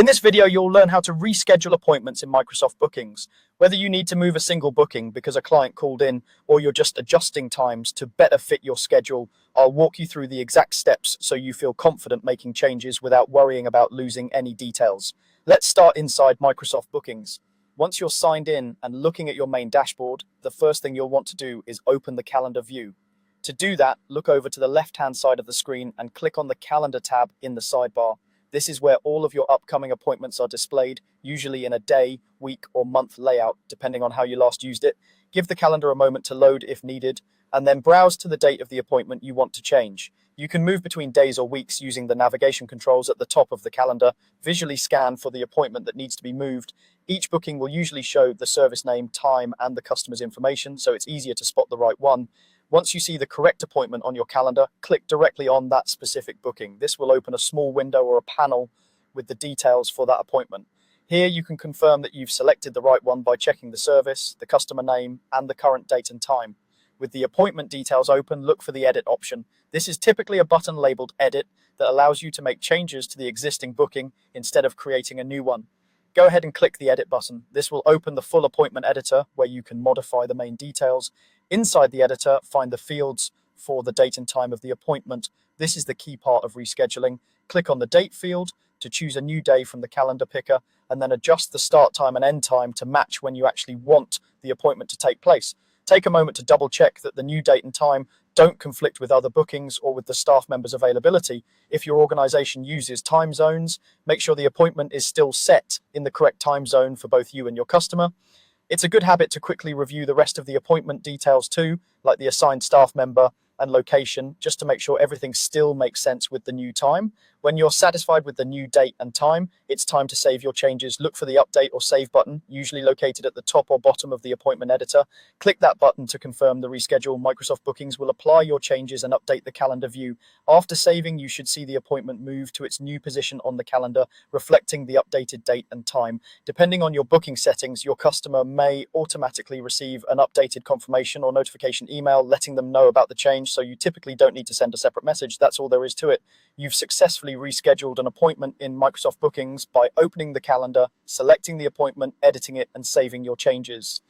In this video, you'll learn how to reschedule appointments in Microsoft Bookings. Whether you need to move a single booking because a client called in or you're just adjusting times to better fit your schedule, I'll walk you through the exact steps so you feel confident making changes without worrying about losing any details. Let's start inside Microsoft Bookings. Once you're signed in and looking at your main dashboard, the first thing you'll want to do is open the calendar view. To do that, look over to the left-hand side of the screen and click on the Calendar tab in the sidebar. This is where all of your upcoming appointments are displayed, usually in a day, week, or month layout, depending on how you last used it. Give the calendar a moment to load if needed, and then browse to the date of the appointment you want to change. You can move between days or weeks using the navigation controls at the top of the calendar, visually scan for the appointment that needs to be moved. Each booking will usually show the service name, time, and the customer's information, so it's easier to spot the right one. Once you see the correct appointment on your calendar, click directly on that specific booking. This will open a small window or a panel with the details for that appointment. Here you can confirm that you've selected the right one by checking the service, the customer name, and the current date and time. With the appointment details open, look for the edit option. This is typically a button labeled edit that allows you to make changes to the existing booking instead of creating a new one. Go ahead and click the edit button. This will open the full appointment editor where you can modify the main details. Inside the editor, find the fields for the date and time of the appointment. This is the key part of rescheduling. Click on the date field to choose a new day from the calendar picker, and then adjust the start time and end time to match when you actually want the appointment to take place. Take a moment to double check that the new date and time don't conflict with other bookings or with the staff member's availability. If your organization uses time zones, make sure the appointment is still set in the correct time zone for both you and your customer. It's a good habit to quickly review the rest of the appointment details too, like the assigned staff member and location, just to make sure everything still makes sense with the new time. When you're satisfied with the new date and time, it's time to save your changes. Look for the update or save button, usually located at the top or bottom of the appointment editor. Click that button to confirm the reschedule. Microsoft Bookings will apply your changes and update the calendar view. After saving, you should see the appointment move to its new position on the calendar, reflecting the updated date and time. Depending on your booking settings, your customer may automatically receive an updated confirmation or notification email letting them know about the change, so you typically don't need to send a separate message. That's all there is to it. You've successfully rescheduled an appointment in Microsoft Bookings by opening the calendar, selecting the appointment, editing it, and saving your changes.